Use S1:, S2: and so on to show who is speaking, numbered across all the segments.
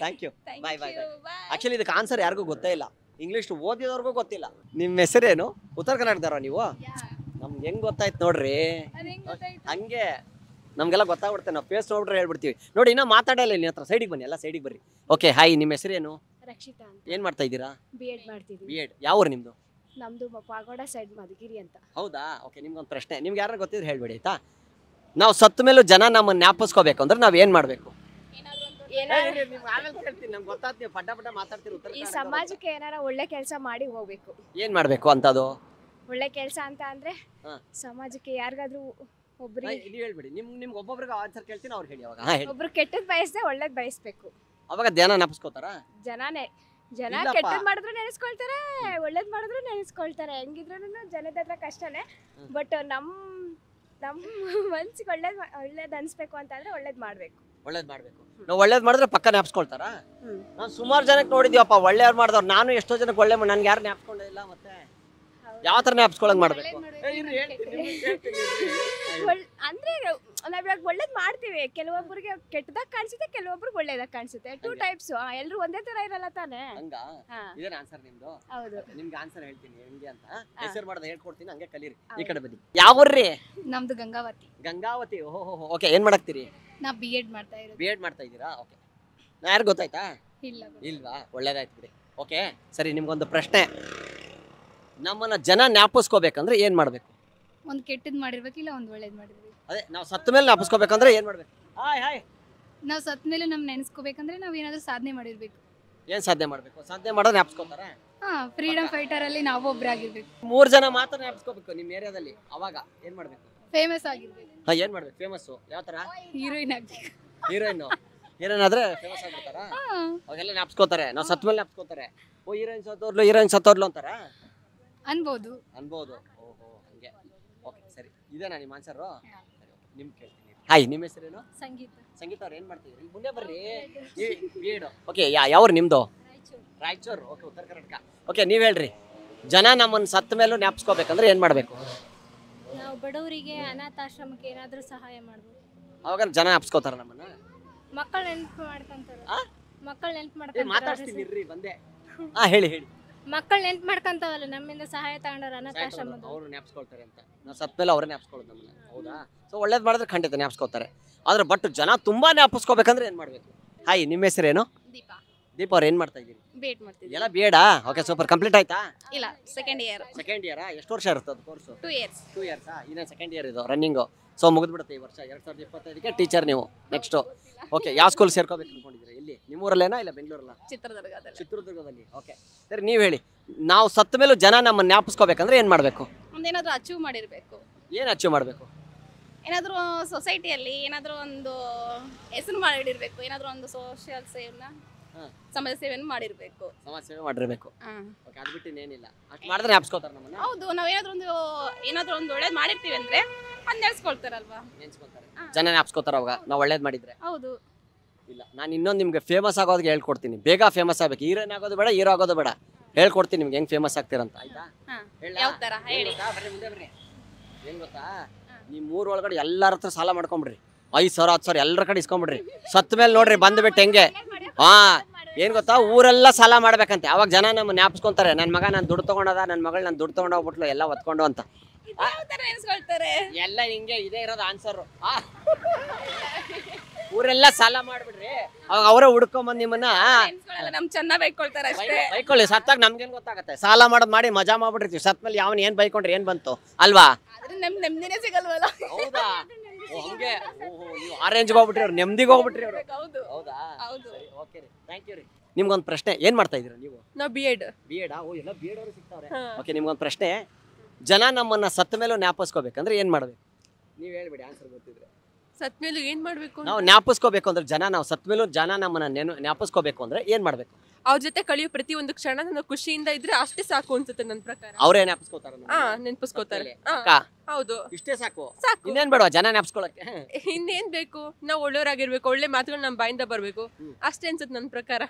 S1: Thank you bye bye actually ಇದಕ್ಕೆ answer ಯಾರಿಗೂ ಗೊತ್ತೇ ಇಲ್ಲ, ಇಂಗ್ಲೀಷ್ ಓದಿದವ್ರಿಗೂ ಗೊತ್ತಿಲ್ಲ. ನಿಮ್ಮ ಹೆಸರೇನು? ಉತ್ತರ ಕರ್ನಾಟಕದವ್ರ ನೀವು? ನಮ್ಗೆ ಹೆಂಗ್ ಗೊತ್ತಾಯ್ತು ನೋಡ್ರಿ, ಹಂಗೆ ನಮ್ಗೆಲ್ಲ ಗೊತ್ತಾಗ್ಬಿಡುತ್ತೆ, ನಾವು ಫೇಸ್ ನೋಡ್ಬಿಟ್ರೆ ಹೇಳ್ಬಿಡ್ತೀವಿ. ನೋಡಿ ಇನ್ನೂ ಮಾತಾಡಲ್ಲ, ಇಲ್ಲಿ ಹತ್ರ ಸೈಡಿಗೆ ಬನ್ನಿ, ಎಲ್ಲ ಸೈಡಿಗೆ ಬರ್ರಿ. ಓಕೆ ಹಾಯ್, ನಿಮ್ಮ ಹೆಸರೇನು?
S2: ರಕ್ಷಿತಾ ಅಂತ.
S1: ಏನ್ ಮಾಡ್ತಾ ಇದ್ದೀರಾ?
S2: B.Ed ಮಾಡ್ತಿದ್ದೀವಿ.
S1: B.Ed ಯಾವ ಊರು ನಿಮ್ದು?
S2: ನಮ್ದು ಪಾಗೋಡ ಸೈಡ್ ಮಧುಗಿರಿ ಅಂತ.
S1: ಹೌದಾ? ಓಕೆ, ನಿಮ್ಗೊಂದು ಪ್ರಶ್ನೆ, ನಿಮ್ಗೆ ಯಾರು ಗೊತ್ತಿದ್ರೆ ಹೇಳ್ಬೇಡಿ ಆಯ್ತಾ. ನಾವು ಸತ್ತ ಮೇಲೂ ಜನ ನಮ್ಮನ್ನ ಜ್ಞಾಪಿಸ್ಕೋಬೇಕು ಅಂದ್ರೆ ನಾವ್ ಏನ್ ಮಾಡ್ಬೇಕು?
S2: ಈ ಸಮಾಜಕ್ಕೆ ಏನಾರ ಒಳ್ಳೆ ಕೆಲಸ ಮಾಡಿ ಹೋಗ್ಬೇಕು.
S1: ಏನ್ ಮಾಡ್ಬೇಕು ಅಂತದು?
S2: ಒಳ್ಳೆ ಕೆಲಸ ಅಂತ ಅಂದ್ರೆ ಸಮಾಜಕ್ಕೆ ಯಾರಿಗಾದ್ರೂ ಒಬ್ರಿಗೆ
S1: ಹೇಳ್ಬೇಡಿ, ನಿಮ್ಗೆ ಒಬ್ಬೊಬ್ರಿಗೆ ಆನ್ಸರ್ ಕೇಳ್ತೀನಿ, ಅವ್ರು ಹೇಳಿ. ಅವಾಗ
S2: ಒಬ್ರು ಕೆಟ್ಟದ್ ಬಯಸ್ದೆ ಒಳ್ಳೇದ್ ಬಯಸ್ಬೇಕು.
S1: ಅವಾಗ ಜನ ಜ್ಞಾಪಿಸ್ಕೋತಾರ?
S2: ಜನ ಕೆಟ್ಟದ್ ಮಾಡಿದ್ರು ನೆನೆಸ್ಕೊಳ್ತಾರೆ, ಒಳ್ಳೇದ್ ಮಾಡಿದ್ರು ನೆನೆಸ್ಕೊಳ್ತಾರೆ. ಹೆಂಗಿದ್ರು ಜನದ ಹತ್ರ ಕಷ್ಟನೇ. ಬಟ್ ನಮ್ ಮನ್ಸಿಗೆ ಒಳ್ಳೇದ್ ಅನ್ಸ್ಬೇಕು ಅಂತ ಅಂದ್ರೆ ಒಳ್ಳೇದ್ ಮಾಡ್ಬೇಕು.
S1: ನಾವು ಒಳ್ಳೇದ್ ಮಾಡಿದ್ರೆ ಪಕ್ಕ ಜ್ಞಾಪಿಸ್ಕೊಳ್ತಾರ? ನಾವು ಸುಮಾರು ಜನಕ್ಕೆ ನೋಡಿದ್ಯಪ್ಪ ಒಳ್ಳೆಯವ್ರು ಮಾಡಿದವ್ರು. ನಾನು ಎಷ್ಟೋ ಜನಕ್ಕೆ ಒಳ್ಳೆ ನನ್ಗೆ ಯಾರು ಜ್ಞಾಪಿಸ್ಕೊಂಡೇ ಇಲ್ಲ. ಮತ್ತೆ ಯಾವ ತರ ಜ್ಞಾಪಿಸ್ಕೊಳಂಗ್ ಮಾಡ್ಬೇಕು
S2: ಅಂದ್ರೆ ನಾವ್ ಒಳ್ಳೇದ್ ಮಾಡ್ತೀವಿ. ಕೆಲವೊಬ್ಬರಿಗೆ ಕೆಟ್ಟದಾಗ ಕಾಣಿಸುತ್ತೆ, ಕೆಲವೊಬ್ರಿಗೆ ಒಳ್ಳೇದಾಗ ಕಾಣಿಸುತ್ತೆ. 2 ಟೈಪ್ಸ್. ಎಲ್ರು ಒಂದೇ ತರ ಇರಲ್ಲ ತಾನೆ.
S1: ಇದೇನ ಆನ್ಸರ್ ನಿಮ್ದು?
S2: ಹೌದು.
S1: ನಿಮ್ಗೆ ಆನ್ಸರ್ ಹೇಳ್ತೀನಿ ಹೆಂಗೆ ಅಂತ. ಹೆಸರು ಮಾಡ್ದೆ ಹೇಳ್ಕೊಡ್ತೀನಿ, ಹಂಗೆ ಕಲೀರಿ. ಈ ಕಡೆ ಬನ್ನಿ. ಯಾವ ಊರ್ರಿ?
S2: ನಮ್ದು ಗಂಗಾವತಿ.
S1: ಗಂಗಾವತಿ. ಓಹೋ, ಓಕೆ. ಏನ್ ಮಾಡಕ್ತೀರಿ?
S2: ನಾ B.Ed ಮಾಡ್ತಾ ಇರೋದು.
S1: B.Ed ಮಾಡ್ತಾ ಇದ್ದೀರಾ? ಓಕೆ. ಯಾರು ಗೊತ್ತಾಯ್ತಾ? ಇಲ್ವಾ? ಒಳ್ಳೇದಾಯ್ತು ಬಿಡಿ. ಓಕೆ ಸರಿ, ನಿಮ್ಗೊಂದು ಪ್ರಶ್ನೆ. ನಮ್ಮನ್ನ ಜನ ಜ್ಞಾಪಿಸ್ಕೋಬೇಕಂದ್ರೆ ಏನ್ ಮಾಡ್ಬೇಕು?
S2: ಒಂದ್ ಕೆಟ್ಟದ್ ಮಾಡಿರ್ಬೇಕು, ಇಲ್ಲ ಒಂದ್ ಒಳ್ಳೇದ್ ಮಾಡಿರ್ಬೇಕು.
S1: ಅದೇ ನಾವು ಸತ್ತ ಮೇಲೆ ಜ್ಞಾಪಿಸ್ಕೋಬೇಕಂದ್ರೆ ಏನ್ ಮಾಡ್ಬೇಕು? ಹಾಯ್.
S2: ನಾವ್ ಸತ್ ಮೇಲೆ ನಮ್ ನೆನೆಸ್ಕೋಬೇಕಂದ್ರೆ ನಾವ್ ಏನಾದ್ರೂ ಸಾಧನೆ ಮಾಡಿರ್ಬೇಕು.
S1: ಏನ್ ಸಾಧನೆ ಮಾಡ್ಬೇಕು? ಸಾಧನೆ ಮಾಡೋದು ಜ್ಞಾಪಿಸ್ಕೋತಾರ?
S2: ಫ್ರೀಡಮ್ ಫೈಟರ್ ಅಲ್ಲಿ ನಾವು ಒಬ್ರಾಗಿರ್ಬೇಕು.
S1: 3 ಜನ ಮಾತ್ರ ಜ್ಞಾಪಿಸ್ಕೋಬೇಕು ನಿಮ್ಮ ಏರಿಯಾದಲ್ಲಿ. ಅವಾಗ ಏನ್ ಮಾಡ್ಬೇಕು?
S2: ಫೇಮಸ್ ಆಗಿರ್ಬೇಕು.
S1: ಏನ್ ಮಾಡ್ಬೇಕು? ಫೇಮಸ್ ಯಾವ ತರ?
S2: ಹೀರೋಯಿನ್ ಆಗ್ಬೇಕು.
S1: ಹೀರೋಯಿನ್ ಆದ್ರೆ ಫೇಮಸ್ ಆಗ್ಬಿಡ್ತಾರ? ಅವಾಗೆಲ್ಲ ಜ್ಞಾಪಿಸ್ಕೋತಾರೆ, ನಾವು ಸತ್ ಮೇಲೆ ಜ್ಞಾಪಿಸ್ಕೋತಾರೆ. ಓ ಹೀರೋಯಿನ್ ಸತ್ತೋರ್ಲು ಅಂತಾರ
S2: ಅನ್ಬೋದು.
S1: ಓಹೋ ಹಂಗೆ. ಓಕೆ ಸರಿ, ಇದೇನಾ ನಿಮ್ಮ ಆನ್ಸರು? ನಿಮ್ ಕೇಳ್ತೀನಿ. ಹಾಯ್, ನಿಮ್ಮ ಹೆಸರೇನು? ಸಂಗೀತ ಅವ್ರು ಏನ್ ಮಾಡ್ತಿದ್ರಿ? ಇಲ್ಲಿ ಮುಂದೆ ಬರ್ರಿ. B.Ed. ಓಕೆ, ಯಾವ್ರು ನಿಮ್ದು? ರಾಯಚೂರು. ಓಕೆ, ಉತ್ತರ ಕರ್ನಾಟಕ. ಓಕೆ, ನೀವ್ ಹೇಳ್ರಿ, ಜನ ನಮ್ಮನ್ನ ಸತ್ತ ಮೇಲೂ ಜ್ಞಾಪಿಸ್ಕೋಬೇಕಂದ್ರೆ ಏನ್ ಮಾಡ್ಬೇಕು?
S2: ನಾವು ಬಡವರಿಗೆ ಅನಾಥಾಶ್ರಮಕ್ಕೆ ಏನಾದ್ರೂ ಸಹಾಯ ಮಾಡ್ಬೇಕು.
S1: ಅವಾಗ ಜನ ಜ್ಞಾಪಿಸ್ಕೋತಾರ ನಮ್ಮನ್ನ?
S2: ಮಕ್ಕಳು ನೆನಪು ಮಾಡ್ಕೊಂತಾರೆ.
S1: ಮಾತಾಡ್ತೀನಿ ಬಂದೆ. ಹೇಳಿ.
S2: ಮಕ್ಕಳು ನೆನಪು ಮಾಡ್ಕೊಂತಾವಲ್ಲ, ನಮ್ಮಿಂದ ಸಹಾಯ ತಗೊಂಡವ್ರು ಅನಾಥಾಶ್ರಮದ.
S1: ಅವ್ರು ಜ್ಞಾಪಿಸ್ಕೊಳ್ತಾರೆ ಅಂತ. ನಾವು ಸತ್ತ ಮೇಲೆ ಅವ್ರೇ ಜ್ಞಾಪಿಸ್ಕೊಳ್ಳೋದು ನಮ್ಮನ್ನ. ಹೌದಾ? ಸೊ ಒಳ್ಳೇದ್ ಮಾಡಿದ್ರೆ ಖಂಡಿತ ಜ್ಞಾಪಿಸ್ಕೋತಾರೆ. ಆದ್ರೆ ಬಟ್ ಜನ ತುಂಬಾ ಜ್ಞಾಪಿಸ್ಕೋಬೇಕಂದ್ರೆ ಏನ್ ಮಾಡ್ಬೇಕು? ಹಾಯ್, ನಿಮ್ಮ ಹೆಸರೇನು? ದೀಪ ಅವ್ರು ಏನ್ ಮಾಡ್ತಾ ಇದ್ದೀರಿ?
S2: B.Ed ಮಾಡ್ತಿದ್ದೀವಿ.
S1: ಎಲ್ಲ B.Ed? Okay super. ಕಂಪ್ಲೀಟ್ ಆಯ್ತಾ?
S2: ಇಲ್ಲ, ಸೆಕೆಂಡ್ ಇಯರ್.
S1: ಎಷ್ಟು ವರ್ಷ ಇರುತ್ತೆ ಅದು ಕೋರ್ಸ್?
S2: 2 years.
S1: 2 years. ಇನ್ನೇನು ಸೆಕೆಂಡ್ ಇಯರ್ ಇದು ರನ್ನಿಂಗು. ಸೊ ಮುಗಿದ್ಬಿಡುತ್ತೆ ಈ ವರ್ಷ. 2025ಗೆ ಟೀಚರ್ ನೀವು ನೆಕ್ಸ್ಟ್. ಓಕೆ, ಯಾವ ಸ್ಕೂಲ್ ಸೇರ್ಕೋಬೇಕು ಅನ್ಕೊಂಡಿದ್ದೀರಿ? ಇಲ್ಲಿ ನಿಮ್ಮೂರಲ್ಲೇನಾ ಇಲ್ಲ ಬೆಂಗಳೂರಲ್ಲ? ಚಿತ್ರದುರ್ಗದಲ್ಲಿ. ಓಕೆ ಸರಿ, ನೀವು ಹೇಳಿ, ನಾವು ಸತ್ತ ಮೇಲೂ ಜನ ನಮ್ಮನ್ನ ಜ್ಞಾಪಿಸ್ಕೋಬೇಕಂದ್ರೆ ಏನ್ ಮಾಡ್ಬೇಕು?
S2: ಒಂದೇನಾದ್ರೂ ಅಚೀವ್ ಮಾಡಿರ್ಬೇಕು.
S1: ಏನ್ ಅಚೀವ್ ಮಾಡ್ಬೇಕು?
S2: ಏನಾದ್ರೂ ಸೊಸೈಟಿಯಲ್ಲಿ ಏನಾದ್ರೂ ಒಂದು ಹೆಸರು ಮಾಡಿರ್ಬೇಕು. ಏನಾದ್ರೂ ಒಂದು ಸೋಷಿಯಲ್ ಸೇವೆನ, ಸಮಾಜ ಸೇವೆಯನ್ನು ಮಾಡಿರ್ಬೇಕು.
S1: ಸಮಾಜ ಸೇವೆ ಮಾಡಿರ್ಬೇಕು. ಓಕೆ, ಅದು ಬಿಟ್ಟು ಏನಿಲ್ಲ. ಅಷ್ಟು ಮಾಡಿದ್ರೆ ಜ್ಞಾಪಿಸ್ಕೋತಾರ ನಮ್ಮನ್ನ?
S2: ಹೌದು. ನಾವ್ ಏನಾದ್ರೂ ಒಂದು ಒಳ್ಳೇದ್ ಮಾಡಿರ್ತೀವಿ ಅಂದ್ರೆ ಅದ್ ನೆನ್ಸ್ಕೊಳ್ತಾರಲ್ವಾ?
S1: ಜನ ಜ್ಞಾಪಿಸ್ಕೋತಾರ ಅವಾಗ ನಾವು ಒಳ್ಳೇದ್ ಮಾಡಿದ್ರೆ.
S2: ಹೌದು.
S1: ಇಲ್ಲ, ನಾನು ಇನ್ನೊಂದು ನಿಮ್ಗೆ ಫೇಮಸ್ ಆಗೋದಕ್ಕೆ ಹೇಳ್ಕೊಡ್ತೀನಿ. ಬೇಗ ಫೇಮಸ್ ಆಗ್ಬೇಕು. ಹೀರೋಯಿನ್ ಆಗೋದು ಬೇಡ, ಹೀರೋ ಆಗೋದು ಬೇಡ. ಹೇಳ್ಕೊಡ್ತೀನಿ ನಿಮ್ಗೆ ಹೆಂಗ್ ಫೇಮಸ್ ಆಗ್ತೀರಂತ. ಆಯ್ತಾ?
S2: ಯಾವ ತರ ಹೇಳಿ.
S1: ಏನ್ ಗೊತ್ತಾ, ನೀವು 3 ಒಳಗಡೆ ಎಲ್ಲಾರ ಹತ್ರ ಸಾಲ ಮಾಡ್ಕೊಂಬಿಡ್ರಿ. 5,000 10,000 ಎಲ್ಲರ ಕಡೆ ಇಸ್ಕೊಂಬಿಡ್ರಿ. ಸತ್ತ ಮೇಲೆ ನೋಡ್ರಿ ಬಂದ್ಬಿಟ್ಟು ಹೆಂಗೆ. ಏನ್ ಗೊತ್ತಾ, ಊರೆಲ್ಲ ಸಾಲ ಮಾಡ್ಬೇಕಂತೆ. ಅವಾಗ ಜನ ನಮ್ಮ ಜ್ಞಾಪಿಸ್ಕೊಂತಾರೆ, ನನ್ನ ಮಗ ನಾನು ದುಡ್ಡು ತಗೊಂಡದ, ನನ್ನ ಮಗಳು ನಾನು ದುಡ್ಡು ತಗೊಂಡೋಗ್ಬಿಟ್ಲು ಎಲ್ಲ ಒತ್ಕೊಂಡು ಅಂತ. ಎಲ್ಲ ಹಿಂಗೆ ಇದೆ ಇರೋದು ಆನ್ಸರ್. ಊರೆಲ್ಲ ಸಾಲ ಮಾಡ್ಬಿಡ್ರಿ, ಅವಾಗ ಅವರೇ ಹುಡ್ಕೊಂಬಂದ್ ನಿಮ್ಮನ್ನ
S2: ಚೆನ್ನಾಗಿ ಬೈಕೊಳ್ತಾರೆ ಅಷ್ಟೇ.
S1: ಬೈಕೊಳ್ಳಿ, ಸತ್ತಾಗ ನಮ್ಗೇನ್ ಗೊತ್ತಾಗತ್ತೆ? ಸಾಲ ಮಾಡೋದ್ ಮಾಡಿ ಮಜಾ ಮಾಡ್ಬಿಟ್ಟಿರ್ತೀವಿ. ಸತ್ ಮೇಲೆ ಯಾವನ್ ಏನ್ ಬೈಕೊಂಡ್ರೆ ಏನ್ ಬಂತು ಅಲ್ವಾ?
S2: ನೆಮ್ಮದಿನೇ ಸಿಗಲ್ವಲ್ಲ.
S1: ಹೌದಾ? ಹಂಗೆ ನೀವು ಆರೆಂಜ್ಗೆ ಹೋಗ್ಬಿಟ್ರಿ, ಅವ್ರು ನೆಮ್ಮದಿಗೆ ಹೋಗ್ಬಿಟ್ರಿ ಅವ್ರು. ಹೌದಾ? ಓಕೆ ರೀ, ಥ್ಯಾಂಕ್ ಯು ರೀ. ನಿಮ್ಗೊಂದು ಪ್ರಶ್ನೆ, ಏನ್ ಮಾಡ್ತಾ ಇದೀರ ನೀವು?
S2: ನಾವು B.Ed.
S1: ಓ, ಎಲ್ಲ B.Ed ಅವರು ಸಿಗ್ತಾವ್ರೆ. ಓಕೆ, ನಿಮ್ಗೊಂದು ಪ್ರಶ್ನೆ. ಜನ ನಮ್ಮನ್ನ ಸತ್ತ ಮೇಲೂ ಜ್ಞಾಪಿಸ್ಕೋಬೇಕಂದ್ರೆ ಏನ್ ಮಾಡ್ಬೇಕು? ನೀವ್ ಹೇಳ್ಬಿಡಿ ಆನ್ಸರ್ ಗೊತ್ತಿದ್ರೆ.
S2: ಸತ್ ಮೇಲೂ ಏನ್ ಮಾಡ್ಬೇಕು?
S1: ನಾವು ಜ್ಞಾಪಿಸ್ಕೋಬೇಕು ಅಂದ್ರೆ ನಾವು ಸತ್ ಮೇಲೂ ಜನ ನಮ್ಮನ್ನ ಜ್ಞಾಪಿಸ್ಕೋಬೇಕು ಅಂದ್ರೆ ಏನ್ ಮಾಡ್ಬೇಕು?
S3: ಅವ್ರ ಜೊತೆ ಕಳೆಯೋ ಪ್ರತಿ ಒಂದು ಕ್ಷಣ ನನ್ನ ಖುಷಿಯಿಂದ ಇದ್ರೆ ಅಷ್ಟೇ ಸಾಕು ಅನ್ಸುತ್ತೆ ನನ್ನ ಪ್ರಕಾರ.
S1: ಅವರೇ ಜ್ಞಾಪಿಸ್ಕೋತಾರ?
S3: ನೆನ್ಪಿಸ್ಕೋತಾರೆ. ಹೌದು,
S1: ಇಷ್ಟೇ ಸಾಕು. ಇನ್ನೇನ್ ಬೇಡ ಜನ ಜ್ಞಾಪಿಸ್ಕೊಳಕ್ಕೆ?
S3: ಇನ್ನೇನ್ ಬೇಕು? ನಾವು ಒಳ್ಳೆಯವರಾಗಿರ್ಬೇಕು, ಒಳ್ಳೆ ಮಾತುಗಳು ನಮ್ಮ ಬಾಯಿಂದ ಬರ್ಬೇಕು, ಅಷ್ಟೇ ಅನ್ಸುತ್ತೆ ನನ್ನ ಪ್ರಕಾರ.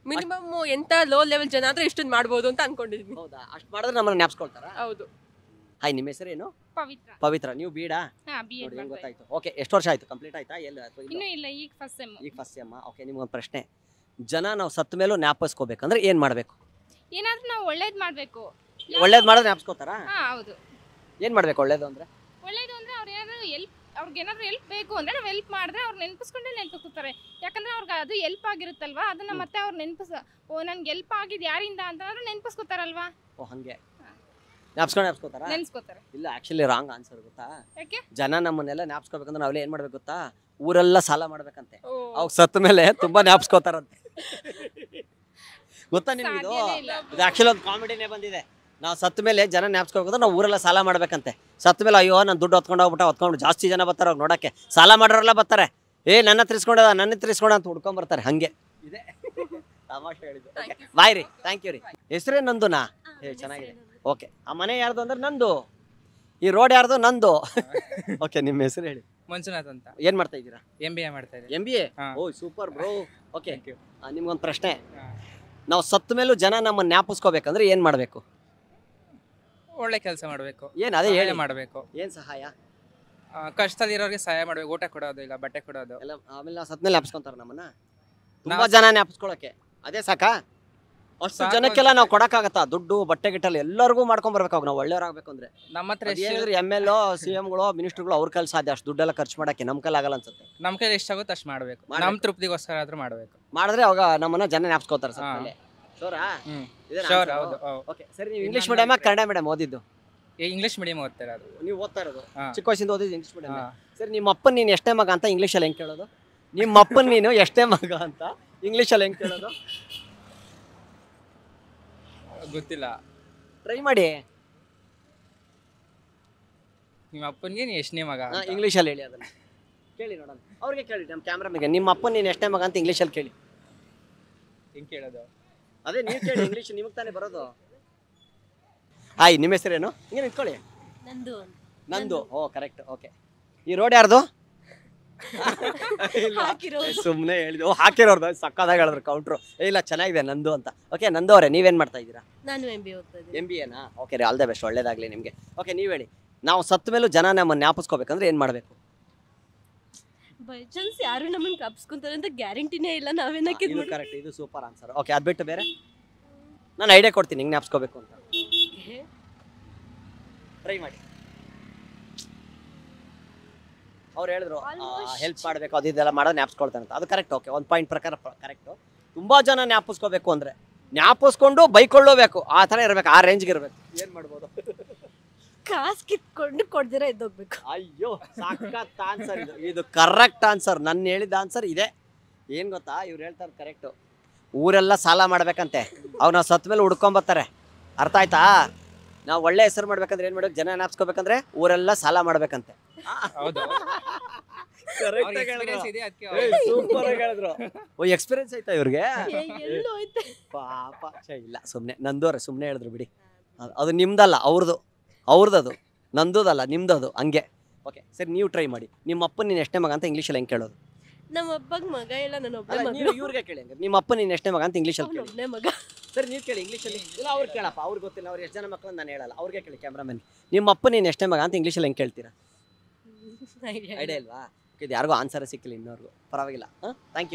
S3: ಮಿನಿಮಮ್ ಎಂತ ಲೋ ಲೆವೆಲ್ ಜನ ಆದ್ರೆ ಇಷ್ಟೊಂದು ಮಾಡ್ಬೋದು ಅಂತ ಅನ್ಕೊಂಡಿದೀನಿ.
S1: ಹೌದಾ? ಅಷ್ಟು ಮಾಡಿದ್ರೆ ನಮ್ಮನ್ನ ಜ್ಞಾಪಿಸ್ಕೊಳ್ತಾರ?
S3: ಹೌದು.
S1: ಹಾಯ್, ನಿಮ್ಮ ಹೆಸರೇನು?
S4: ಪವಿತ್ರ.
S1: ಪವಿತ್ರ. ನೀವು ಬೀಡಾ?
S4: ಹಾ, B.Ed
S1: ನೋಡಿ ಹೆಂಗ್
S4: ಮಾಡ್ತಾ
S1: ಗೊತ್ತಾಯ್ತು. ಓಕೆ, ಎಷ್ಟು ವರ್ಷ ಆಯ್ತು? ಕಂಪ್ಲೀಟ್ ಆಯ್ತಾ? ಎಲ್ಲ ಅಥವಾ
S4: ಇದ್ದೀನಿ. ಇನ್ನೂ ಇಲ್ಲ, ಈಗ ಫಸ್ಟ್ ಸೆಮ್.
S1: ಈಗ ಫಸ್ಟ್ ಸೆಮ್. ಓಕೆ, ನಿಮ್ಗೊಂದು ಪ್ರಶ್ನೆ. ಜನ ನಾವು ಸತ್ತ ಮೇಲೂ ಜ್ಞಾಪಿಸ್ಕೋಬೇಕಂದ್ರೆ ಏನ್ ಮಾಡ್ಬೇಕು?
S4: ಏನಾದ್ರೂ ನಾವು ಒಳ್ಳೇದ್ ಮಾಡ್ಬೇಕು.
S1: ಒಳ್ಳೇದ್ ಮಾಡೋದು ಜ್ಞಾಪಿಸ್ಕೋತಾರಾ?
S4: ಹಾ, ಹೌದು.
S1: ಏನ್ ಮಾಡ್ಬೇಕು ಒಳ್ಳೇದು ಅಂದ್ರೆ?
S4: ಒಳ್ಳೇದು ಅಂದ್ರೆ ಅವ್ರಿಗೆ ಏನಾದ್ರು ಹೆಲ್ಪ್ ಬೇಕು ಅಂದ್ರೆ ನಾವು ಹೆಲ್ಪ್ ಮಾಡಿದ್ರೆ ಅವ್ರು ನೆನಪಿಸ್ಕೊಂಡೇ ನೆನಪಿಸ್ಕೊತಾರೆ. ಯಾಕಂದ್ರೆ ಅವ್ರಿಗೆ ಅದು ಹೆಲ್ಪ್ ಆಗಿರುತ್ತಲ್ವಾ, ಅದನ್ನ ಮತ್ತೆ ಅವ್ರು ನನ್ಗೆ ಹೆಲ್ಪ್ ಆಗಿದ್ ಯಾರಿಂದ ಅಂತಂದ್ರೆ ನೆನಪಿಸ್ಕೊತಾರಲ್ವಾ.
S1: ಓ, ಹಂಗೆ ಜ್ಞಾಪಿಸ್ಕೋತಾರಾ?
S4: ನೆನ್ಸ್ಕೊತಾರೆ.
S1: ಇಲ್ಲ, ಆಕ್ಚುಲಿ ರಾಂಗ್ ಆನ್ಸರ್ ಗೊತ್ತಾ?
S4: ಯಾಕೆ?
S1: ಜನ ನಮ್ಮನ್ನೆಲ್ಲ ಜ್ಞಾಪಿಸ್ಕೋಬೇಕಂದ್ರೆ ನಾವೆಲ್ಲ ಏನ್ ಮಾಡ್ಬೇಕು ಗೊತ್ತಾ? ಊರೆಲ್ಲ ಸಾಲ ಮಾಡ್ಬೇಕಂತೆ. ಅವಾಗ ಸತ್ತ ಮೇಲೆ ತುಂಬಾ ಜ್ಞಾಪಿಸ್ಕೋತಾರಂತೆ. ಗೊತ್ತಾ ನಿಮ್ಗೆ ಇದು?
S4: ಸಾಧ್ಯನೇ ಇಲ್ಲ.
S1: ಇದು ಆಕ್ಚುಲಿ ಒಂದು ಕಾಮಿಡಿನೇ ಬಂದಿದೆ. ನಾವು ಸತ್ತ ಮೇಲೆ ಜನ ಜ್ಞಾಪಿಸ್ಕೋಬೇಕಂದ್ರೆ ನಾವು ಊರೆಲ್ಲ ಸಾಲ ಮಾಡ್ಬೇಕಂತೆ. ಸತ್ತ ಮೇಲೆ ಅಯ್ಯೋ ನಾನು ದುಡ್ಡು ಹೊತ್ಕೊಂಡು ಜಾಸ್ತಿ ಜನ ಬರ್ತಾರೆ ಅವ್ರು ನೋಡಕ್ಕೆ. ಸಾಲ ಮಾಡೋರೆಲ್ಲ ಬರ್ತಾರೆ. ನನ್ನ ಹತ್ರ ಇಸ್ಕೊಂಡ ಅಂತ ಹುಡ್ಕೊಂಡ್ ಬರ್ತಾರೆ. ಹಂಗೆ ಇದೆ. ತಮಾಷೆ ಹೇಳಿದ್ದು. ಬಾಯ್ ರೀ, ಥ್ಯಾಂಕ್ ಯು ರೀ. ಹೆಸರೇ ನಂದುನಾ? ಚೆನ್ನಾಗಿದೆ. ಓಕೆ, ಆ ಮನೆ ಯಾರ್ದು ಅಂದ್ರೆ ನಂದು, ಈ ರೋಡ್ ಯಾರ್ದು? ನಂದು. ಓಕೆ, ನಿಮ್ಮ ಹೆಸರು ಹೇಳಿ.
S5: ಮಂಜುನಾಥ್ ಅಂತ.
S1: ಏನ್ ಮಾಡ್ತಾ ಇದ್ದೀರಾ?
S5: MBA ಮಾಡ್ತಾ ಇದ್ದೀನಿ.
S1: MBA?
S5: ಹಾ.
S1: ಓ, super bro. Okay,
S5: Thank you.
S1: ನಿಮ್ಗೊಂದು ಪ್ರಶ್ನೆ.
S5: ಹಾ.
S1: ನಾವು ಸತ್ತ ಮೇಲೂ ಜನ ನಮ್ಮನ್ನ ಜ್ಞಾಪಿಸ್ಕೋಬೇಕಂದ್ರೆ ಏನ್ ಮಾಡ್ಬೇಕು?
S5: ಒಳ್ಳೆ ಕೆಲಸ ಮಾಡಬೇಕು.
S1: ಏನ್ ಅದೇ ಹೇಳಿ.
S5: ಮಾಡಬೇಕು.
S1: ಏನ್ ಸಹಾಯ?
S5: ಕಷ್ಟದಲ್ಲಿರೋರಿಗೆ ಸಹಾಯ ಮಾಡಬೇಕು. ಊಟ ಕೊಡೋದು, ಇಲ್ಲ ಬಟ್ಟೆ ಕೊಡೋದು.
S1: ಎಲ್ಲ ಆಮೇಲೆ ನಾವು ಸತ್ತ ಮೇಲೆ ಜ್ಞಾಪಿಸ್ಕೊಂತಾರ ನಮ್ಮನ್ನ. ತುಂಬಾ ಜನ ಜ್ಞಾಪಿಸ್ಕೊಳಕ್ಕೆ ಅದೇ ಸಾಕಾ? ಅಷ್ಟು
S5: ಸಾಕು
S1: ಜನಕ್ಕೆಲ್ಲ ನಾವು
S5: ಅನ್ಸುತ್ತೆ.
S1: ಕೊಡಕ್ಕಾಗತ್ತಾ? ದುಡ್ಡು ಬಟ್ಟೆ ಗಿಟ್ಟಲ್ಲಿ ಎಲ್ಲರಿಗೂ ಮಾಡ್ಕೊಂಡ್ ಬರ್ಬೇಕಾಗ ನಾವು ಒಳ್ಳೆಯವ್ರಾಗಬೇಕು ಅಂದ್ರೆ.
S5: ನಮ್ಮ ಹತ್ರ
S1: ಏನಿದ್ರೆ MLO CMಗಳು ಮಿನಿಸ್ಟರ್ಗಳು ಅವ್ರ ಕೈಲಿ ಸಾಧ್ಯ. ಅಷ್ಟು ದುಡ್ಡೆಲ್ಲ ಖರ್ಚು ಮಾಡಕ್ಕೆ ನಮ್ಮ ಕೈಲಿ ಆಗಲ್ಲ ಅನ್ಸುತ್ತೆ.
S5: ನಮ್ಮ ಕೈಲಿ ಎಷ್ಟಾಗುತ್ತೆ ಅಷ್ಟು ಮಾಡಬೇಕು. ನಮ್ಮ ತೃಪ್ತಿಗೋಸ್ಕರ ಆದ್ರೂ ಮಾಡಬೇಕು.
S1: ಮಾಡಿದ್ರೆ ಅವಾಗ ನಮ್ಮನ್ನ ಜನ ಜ್ಞಾಪಿಸ್ಕೋತಾರೆ ಸತ್ತ ಮೇಲೆ. ಶೋರಾ?
S5: ಶೋರ್. ಹೌದು.
S1: ಓಕೆ, ಸರಿ. ನೀವು ಇಂಗ್ಲಿಷ್ ಮೀಡಿಯಮ್ ಕನ್ನಡ ಮೀಡಿಯಮ್ ಓದಿದ್ದು?
S5: ಇಂಗ್ಲಿಷ್ ಮೀಡಿಯಂ ಓದ್ತಾ ಇರೋದು.
S1: ನೀವು ಓದ್ತಾ ಇರೋದು
S5: ಹಾ.
S1: ಚಿಕ್ಕ ವಯಸ್ಸಿಂದ ಓದಿದ್ದು ಇಂಗ್ಲಿಷ್ ಮೀಡಿಯಂ?
S5: ಹಾ.
S1: ಸರಿ, ನಿಮ್ಮ ಅಪ್ಪನ್ ನೀನು ಎಷ್ಟೇ ಮಗ ಅಂತ ಇಂಗ್ಲೀಷಲ್ಲಿ ಹೆಂಗ್ ಕೇಳೋದು? ನಿಮ್ಮ ಅಪ್ಪನ್ ನೀನು ಎಷ್ಟೇ ಮಗ ಅಂತ ಇಂಗ್ಲೀಷಲ್ಲಿ ಹೆಂಗ್ ಕೇಳೋದು?
S5: ಗೊತ್ತಿಲ್ಲ.
S1: ಟ್ರೈ ಮಾಡಿ.
S5: ನಿಮ್ಮ ಅಪ್ಪನಿಗೆ ನೀ ಎಷ್ಟನೇ ಮಗ ಅಂತ?
S1: ಇಂಗ್ಲೀಷಲ್ಲಿ ಹೇಳಿ ಅದನ್ನ. ಕೇಳಿ ನೋಡೋಣ. ಅವ್ರಿಗೆ ಕೇಳಿ, ನಮ್ಮ ಕ್ಯಾಮ್ರಾಮಿಗೆ. ನಿಮ್ಮ ಅಪ್ಪನ್ ನೀನು ಎಷ್ಟೇ ಮಗ ಅಂತ ಇಂಗ್ಲೀಷಲ್ಲಿ ಕೇಳಿ.
S5: ಹೆಂಗ್ ಕೇಳೋದು?
S1: ಅದೇ ನೀವು ಕೇಳಿ, ಇಂಗ್ಲೀಷ್ ನಿಮಗೆ ತಾನೇ ಬರೋದು. ಹಾಯ್, ನಿಮ್ಮ ಹೆಸರೇನು? ಹಿಂಗೆ ನಿಂತ್ಕೊಳ್ಳಿ. ನಂದು. ಓ, ಕರೆಕ್ಟ್. ಓಕೆ, ಈ ರೋಡ್ ಯಾರ್ದು? ಸುಮ್ಮನೆ ಹೇಳಿದ್ರು. ಹಾಕಿರೋರ್ದು ಸಕ್ಕದಾಗ ಹೇಳಿದ್ರು ಕೌಂಟ್ರು. ಇಲ್ಲ, ಚೆನ್ನಾಗಿದೆ ನಂದು ಅಂತ. ಓಕೆ, ನಂದು ಅವರೇ, ನೀವೇನ್ ಮಾಡ್ತಾ ಇದ್ದೀರಾ?
S6: ನಾನು MBA ಓದ್ತಾ ಇದ್ದೀನಿ.
S1: MBAನಾ? ಓಕೆ ರೀ, ಆಲ್ ದ ಬೆಸ್ಟ್, ಒಳ್ಳೇದಾಗ್ಲಿ ನಿಮಗೆ. ಓಕೆ, ನೀವು ಹೇಳಿ. ನಾವು ಸತ್ತ ಮೇಲೂ ಜನ ನಮ್ಮನ್ನ ಜ್ಞಾಪಿಸ್ಕೋಬೇಕಂದ್ರೆ ಏನ್ ಮಾಡಬೇಕು?
S6: ಬೈ ಚಾನ್ಸ್ ಯಾರು ನಮ್ಮನ್ನ ಕಪ್ಸ್ಕೊಂತಾರೆ ಅಂತ ಗ್ಯಾರಂಟಿನೇ ಇಲ್ಲ. ನಾವೇನಕ್ಕೆ
S1: ಇದು ಕರೆಕ್ಟ್, ಇದು ಸೂಪರ್ ಆನ್ಸರ್. ಓಕೆ, ಅದು ಬಿಟ್ಟು ಬೇರೆ ನಾನು ಐಡಿಯಾ ಕೊಡ್ತೀನಿ ಹಿಂಗೆ ಜ್ಞಾಪಿಸ್ಕೋಬೇಕು ಅಂತ. ಟ್ರೈ ಮಾಡಿ. ಅವ್ರು ಹೇಳಿದ್ರು ಹೆಲ್ಪ್ ಮಾಡಬೇಕು, ಅದು ಇದೆಲ್ಲ ಮಾಡೋದು ಜ್ಞಾಪಿಸ್ಕೊಳ್ತಾನೆ ಅಂತ. ಅದು ಕರೆಕ್ಟ್. ಓಕೆ, ಒಂದು ಪಾಯಿಂಟ್ ಪ್ರಕಾರ ಕರೆಕ್ಟು. ತುಂಬ ಜನ ಜ್ಞಾಪಿಸ್ಕೋಬೇಕು ಅಂದರೆ ಜ್ಞಾಪಿಸ್ಕೊಂಡು ಬೈಕೊಳ್ಳೋಬೇಕು, ಆ ಥರ ಇರಬೇಕು, ಆ ರೇಂಜ್ಗೆ ಇರಬೇಕು. ಏನು ಮಾಡ್ಬೋದು?
S6: ಕಾಸು ಕಿತ್ಕೊಂಡು ಕೊಡ್ದಿರ ಎದ್ದೋಗ್ಬೇಕು.
S1: ಅಯ್ಯೋ, ಸಖತ್ ಆನ್ಸರ್ ಇದು. ಇದು ಕರೆಕ್ಟ್ ಆನ್ಸರ್. ನನ್ನ ಹೇಳಿದ ಆನ್ಸರ್ ಇದೆ. ಏನು ಗೊತ್ತಾ, ಇವ್ರು ಹೇಳ್ತಾರೆ ಕರೆಕ್ಟು. ಊರೆಲ್ಲ ಸಾಲ ಮಾಡ್ಬೇಕಂತೆ, ಅವ್ ನಾವು ಸತ್ತ ಮೇಲೆ ಹುಡ್ಕೊಂಬರ್ತಾರೆ. ಅರ್ಥ ಆಯ್ತಾ? ನಾವು ಒಳ್ಳೆ ಹೆಸರು ಮಾಡ್ಬೇಕಂದ್ರೆ ಏನ್ ಮಾಡ್ಬೇಕು? ಜನ ಜ್ಞಾಪಿಸ್ಕೋಬೇಕಂದ್ರೆ ಊರೆಲ್ಲ ಸಾಲ ಮಾಡ್ಬೇಕಂತೆ.
S5: ಹೌದು.
S1: ಸೂಪರ್ ಆಗಿ ಹೇಳಿದ್ರು. ಓ, ಎಕ್ಸ್ಪೀರಿಯನ್ಸ್ ಆಯ್ತಾ ಇವ್ರಿಗೆ?
S6: ಎಲ್ಲೋ ಐತೆ
S1: ಪಾಪ. ಇಲ್ಲ, ಸುಮ್ಮನೆ ನಂದೋರೆ ಸುಮ್ಮನೆ ಹೇಳಿದ್ರು ಬಿಡಿ. ಅದು ನಿಮ್ದಲ್ಲ, ಅವ್ರದ್ದು. ನಂದೋದಲ್ಲ, ನಿಮ್ದದು. ಹಂಗೆ. ಓಕೆ, ಸರಿ, ನೀವು ಟ್ರೈ ಮಾಡಿ. ನಿಮ್ಮ ಅಪ್ಪನ ನೀನು ಎಷ್ಟೇ ಮಗ ಅಂತ ಇಂಗ್ಲೀಷಲ್ಲಿ ಹೆಂಗೆ ಕೇಳೋದು?
S6: ನಮ್ಮ ಅಪ್ಪಗೆ ಮಗ ಇಲ್ಲ, ನನ್ನ ಒಬ್ಬನೇ ಮಗ.
S1: ಇವ್ರಿಗೆ ಕೇಳಿ ಹಂಗೆ. ನಿಮ್ಮ ಅಪ್ಪ ನೀನು ಎಷ್ಟೇ ಮಗ ಅಂತ ಇಂಗ್ಲೀಷಲ್ಲಿ ಕೇಳಿ.
S6: ಒಬ್ಬನೇ ಮಗ.
S1: ಸರಿ, ನೀವು ಕೇಳಿ ಇಂಗ್ಲೀಷಲ್ಲಿ. ಇಲ್ಲ, ಅವ್ರು ಕೇಳಪ್ಪ, ಅವ್ರಿಗೆ ಗೊತ್ತಿಲ್ಲ. ಅವ್ರು ಎಷ್ಟು ಜನ ಮಕ್ಕಳು ನಾನು ಹೇಳಲ್ಲ. ಅವ್ರಿಗೆ ಕೇಳಿ ಕ್ಯಾಮ್ರಾಮನ್. ನಿಮ್ಮ ಅಪ್ಪ ನೀನು ಎಷ್ಟೇ ಮಗ ಅಂತ ಇಂಗ್ಲೀಷಲ್ಲಿ ಹೆಂಗೆ ಕೇಳ್ತೀರಾ? ಐಡಿಯಾ ಇಲ್ವಾ? ಇದು ಯಾರಿಗೂ ಆನ್ಸರ್ ಸಿಕ್ಕಿಲ್ಲ ಇನ್ನೋರ್ಗು. ಪರವಾಗಿಲ್ಲ. Thank you.